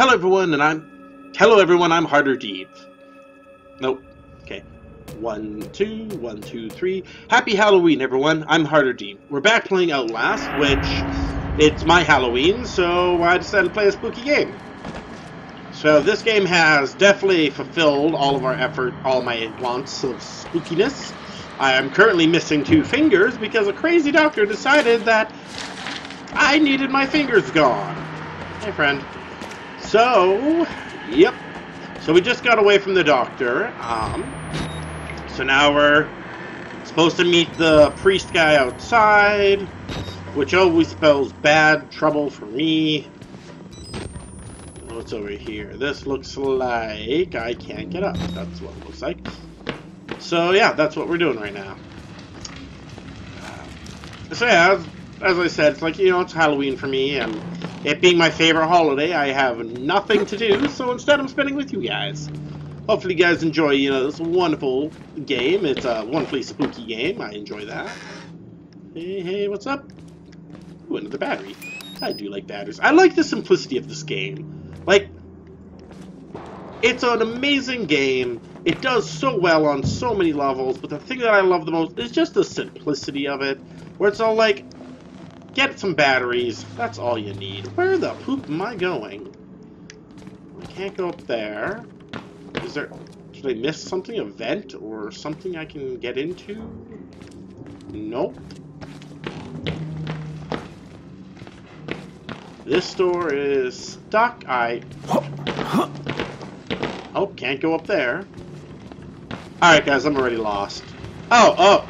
Hello everyone, I'm Harder Deep. Nope. Okay. 1, 2, 1, 2, 3. Happy Halloween, everyone. I'm Harder Deep. We're back playing Outlast, which it's my Halloween, so I decided to play a spooky game. So this game has definitely fulfilled all of our effort, all my wants of spookiness. I am currently missing 2 fingers because a crazy doctor decided that I needed my fingers gone. Hey, friend. So, yep. So we just got away from the doctor. So now we're supposed to meet the priest guy outside, which always spells bad trouble for me. What's over here? This looks like I can't get up. That's what it looks like. So yeah, that's what we're doing right now. So yeah, as I said, it's like, you know, it's Halloween for me, and it being my favorite holiday, I have nothing to do, so instead I'm spending with you guys. Hopefully you guys enjoy, you know, this wonderful game. It's a wonderfully spooky game. I enjoy that. Hey, what's up? Ooh, another battery. I do like batteries. I like the simplicity of this game. Like, it's an amazing game. It does so well on so many levels, but the thing that I love the most is just the simplicity of it, where it's all like, get some batteries, that's all you need. Where the poop am I going? I can't go up there. Is there... Did I miss something? A vent or something I can get into? Nope. This door is stuck. Oh, can't go up there. Alright guys, I'm already lost. Oh!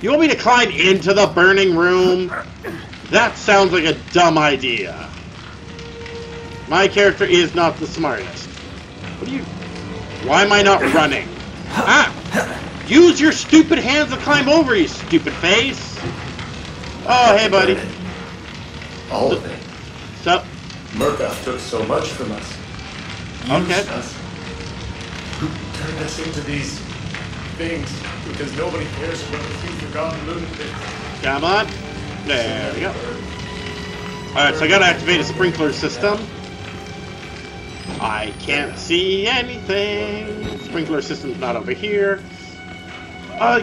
You want me to climb into the burning room? That sounds like a dumb idea. My character is not the smartest. What are you... Why am I not running? Use your stupid hands to climb over, you stupid face! Oh, hey buddy. All of it. So... Murkoff took so much from us. Okay. Used us. Turned us into these things because nobody cares about the few forgotten lunatics. Come on. There we go. Alright, so I gotta activate a sprinkler system. I can't see anything. Sprinkler system's not over here.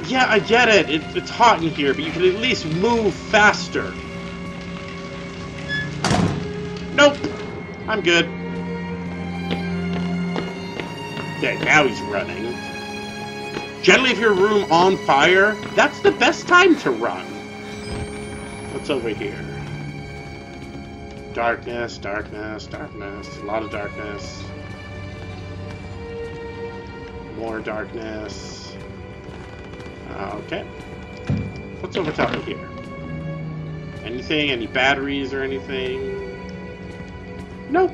Yeah, I get it. It's hot in here, but you can at least move faster. Nope. I'm good. Okay, now he's running. Generally, if your room on fire, that's the best time to run. What's over here? Darkness, darkness, darkness. A lot of darkness. More darkness. Okay. What's over top of here? Anything? Any batteries or anything? Nope.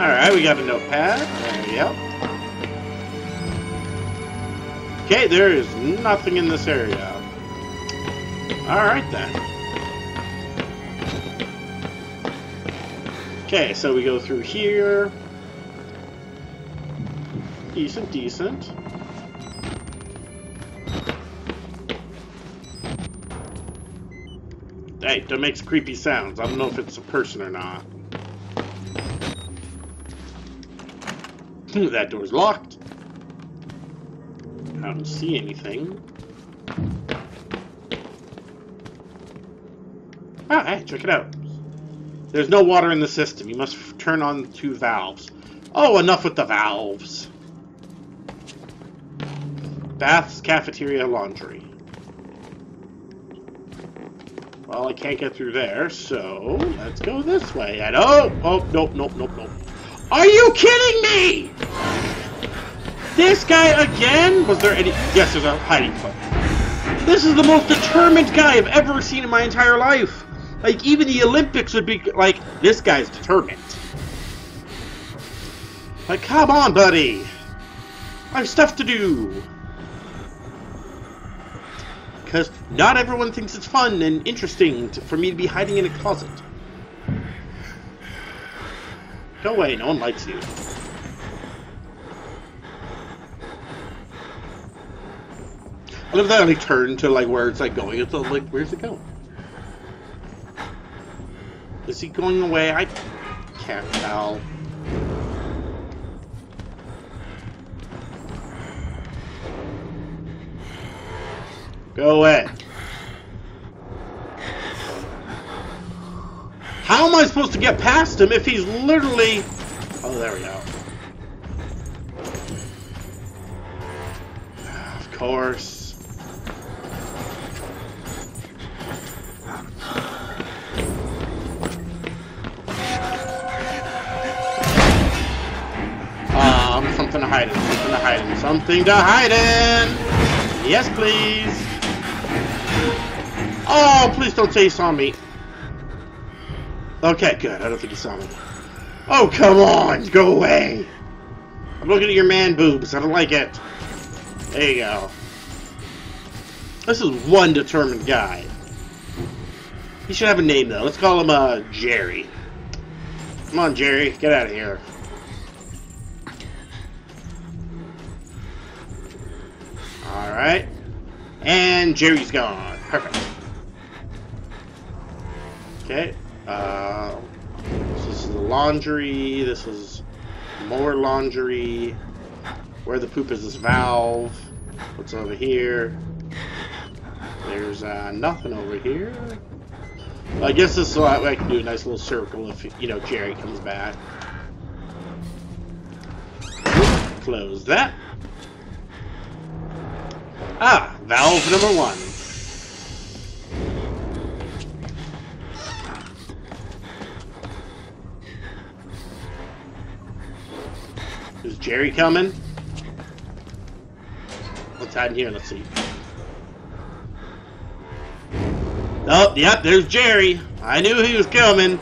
Alright, we got a notepad. There we go. Okay, there is nothing in this area. Alright then. Okay, so we go through here. Decent, decent. Hey, that makes creepy sounds. I don't know if it's a person or not. That door's locked. I don't see anything. Ah, hey, check it out. There's no water in the system. You must turn on 2 valves. Oh, enough with the valves. Baths, cafeteria, laundry. Well, I can't get through there, so let's go this way. And nope. Are you kidding me? This guy again? Was there any... Yes, there's a hiding place. This is the most determined guy I've ever seen in my entire life. Like, even the Olympics would be like, this guy's determined. Like, come on, buddy. I have stuff to do. Because not everyone thinks it's fun and interesting for me to be hiding in a closet. Go away, no one likes you. I love that I like turn to like where it's like going. It's like, where's it going? Is he going away? I can't tell. Go away. How am I supposed to get past him if he's literally... Oh, there we go. Of course. Something to hide in, something to hide in, something to hide in! Yes, please! Oh, please don't say he saw me. Okay, good. I don't think he saw me. Oh, come on! Go away! I'm looking at your man boobs. I don't like it. There you go. This is one determined guy. He should have a name, though. Let's call him, Jerry. Come on, Jerry. Get out of here. Alright. And Jerry's gone. Perfect. Okay. This is the laundry. This is more laundry. Where the poop is this valve? What's over here? There's nothing over here. Well, I guess this is why I can do a nice little circle if, you know, Jerry comes back. Close that. Ah, valve number 1. Is Jerry coming? Let's hide in here, let's see. Oh, yep, there's Jerry. I knew he was coming.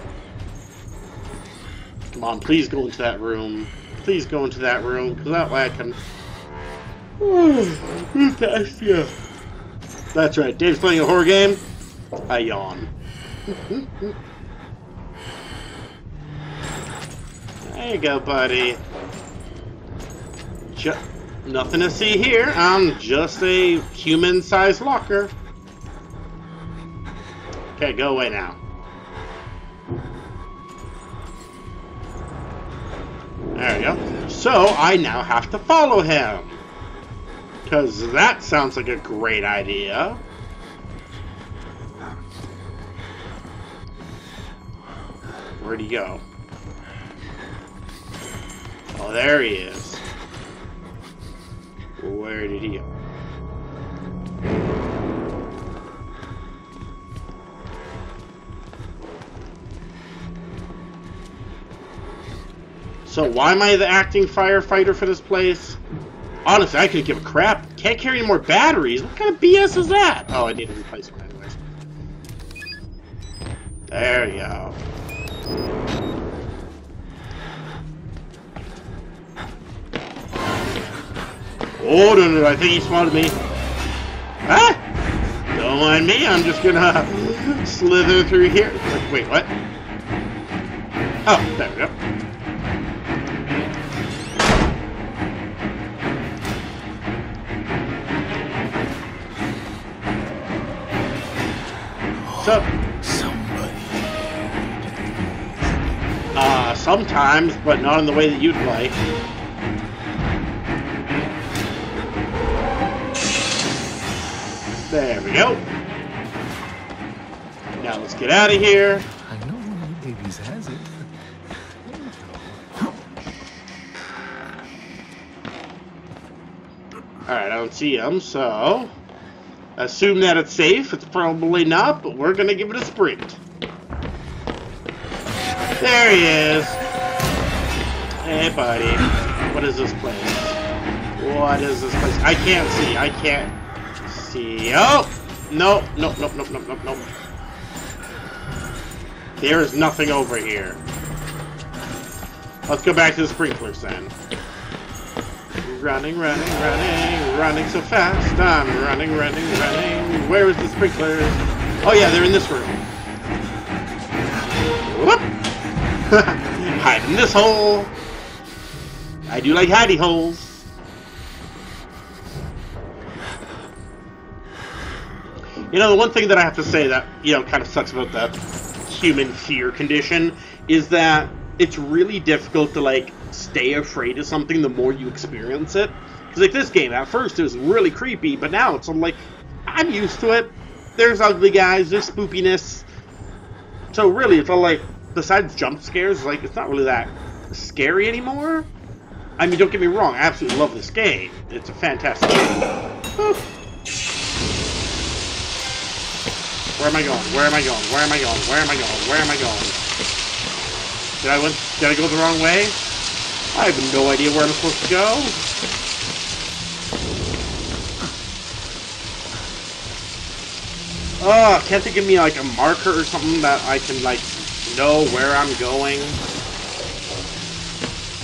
Come on, please go into that room. Please go into that room, because that way I can... Yeah. That's right. Dave's playing a horror game. I yawn. There you go, buddy. Nothing to see here. I'm just a human-sized locker. Okay, go away now. There we go. So I now have to follow him. Because that sounds like a great idea. Where'd he go? Oh, there he is. Where did he go? So why am I the acting firefighter for this place? Honestly, I couldn't give a crap. Can't carry any more batteries. What kind of BS is that? Oh, I need a replacement anyways. There you go. Oh, no, I think he spotted me. Ah! Don't mind me. I'm just gonna slither through here. Wait, what? Oh, there we go. Up? Sometimes, but not in the way that you'd like. There we go. Now let's get out of here. I know one of you babies has it. Alright, I don't see him, so... Assume that it's safe. It's probably not, but we're gonna give it a sprint. There he is. Hey, buddy. What is this place? What is this place? I can't see. I can't see. Oh! No. Nope. There is nothing over here. Let's go back to the sprinklers then. Running so fast. I'm running. Where is the sprinklers? Oh yeah, they're in this room. Whoop! Hide in this hole. I do like hidey holes. You know, the one thing that I have to say that, you know, kind of sucks about the human fear condition is that it's really difficult to, like, stay afraid of something the more you experience it. Because, like, this game, at first, it was really creepy, but now it's, I'm like, I'm used to it. There's ugly guys, there's spoopiness. So, really, it's all, like, besides jump scares, like, it's not really that scary anymore. I mean, don't get me wrong, I absolutely love this game. It's a fantastic game. Whew. Where am I going? Where am I going? Where am I going? Where am I going? Where am I going? Did I go the wrong way? I have no idea where I'm supposed to go. Oh, can't they give me like a marker or something that I can like know where I'm going?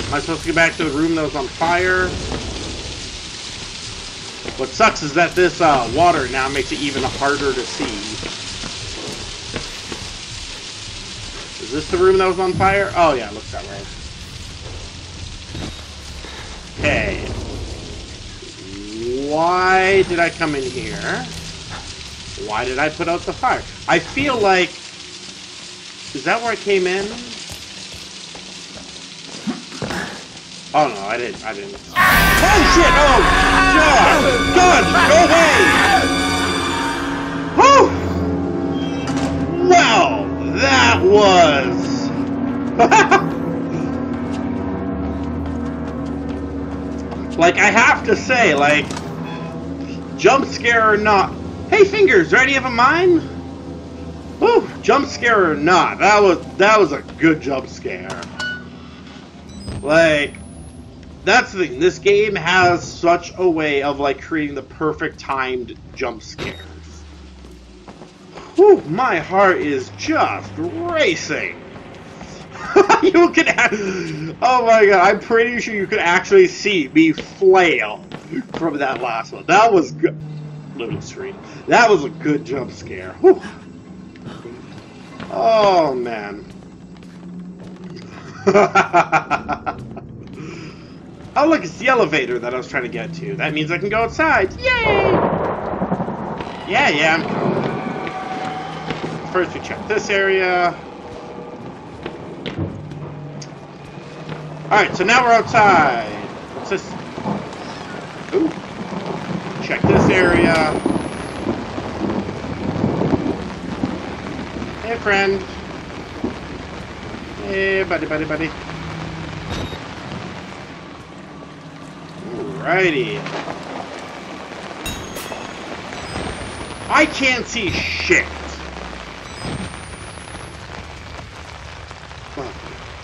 Am I supposed to get back to the room that was on fire? What sucks is that this water now makes it even harder to see. Is this the room that was on fire? Oh yeah, it looks that way. Okay. Why did I come in here? Why did I put out the fire? I feel like... Is that where I came in? Oh no, I didn't. Oh shit! Oh god! God! Go away! Whew! Well, that was... Like, I have to say, like, jump scare or not... Hey, Fingers, are any of them mine? Whew, jump scare or not, that was a good jump scare. Like... That's the thing, this game has such a way of, like, creating the perfect timed jump scares. Whew, my heart is just racing. You can... Oh my god, I'm pretty sure you could actually see me flail from that last one. That was good. Little screen. That was a good jump scare. Whew. Oh, man. Oh, look, it's the elevator that I was trying to get to. That means I can go outside. Yay! Yeah, I'm coming. First, we check this area. Alright, so now we're outside. What's this? Ooh. Check this area. Hey, friend. Hey, buddy. Alrighty. I can't see shit.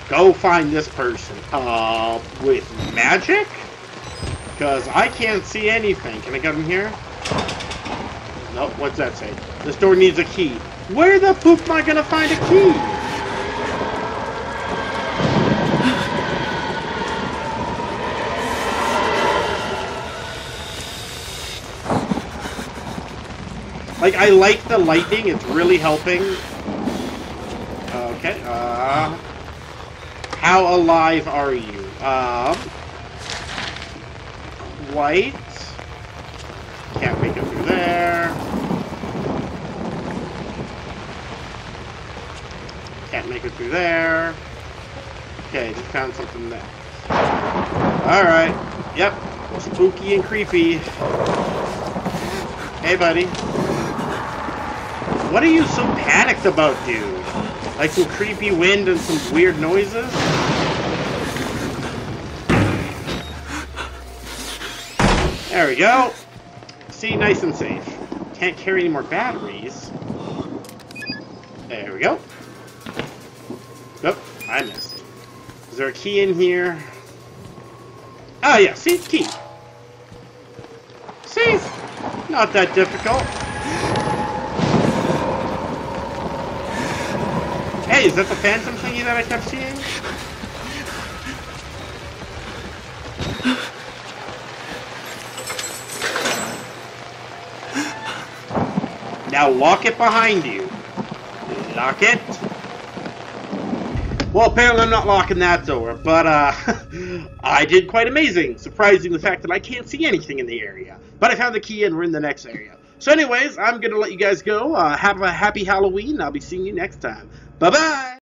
Go find this person. With magic? Because I can't see anything. Can I get him here? Nope, what's that say? This door needs a key. Where the poop am I gonna find a key? Like, I like the lightning, it's really helping. Okay, how alive are you? White. Can't make it through there. Can't make it through there. Okay, just found something there. Alright, yep, spooky and creepy. Hey, buddy. What are you so panicked about, dude? Like some creepy wind and some weird noises? There we go. See, nice and safe. Can't carry any more batteries. There we go. Nope, I missed. Is there a key in here? Oh yeah, see, key. See? Not that difficult. Hey, is that the phantom thingy that I kept seeing? Now lock it behind you. Lock it. Well, apparently I'm not locking that door, but I did quite amazing, surprising the fact that I can't see anything in the area. But I found the key and we're in the next area. So anyways, I'm going to let you guys go. Have a happy Halloween. I'll be seeing you next time. Bye-bye.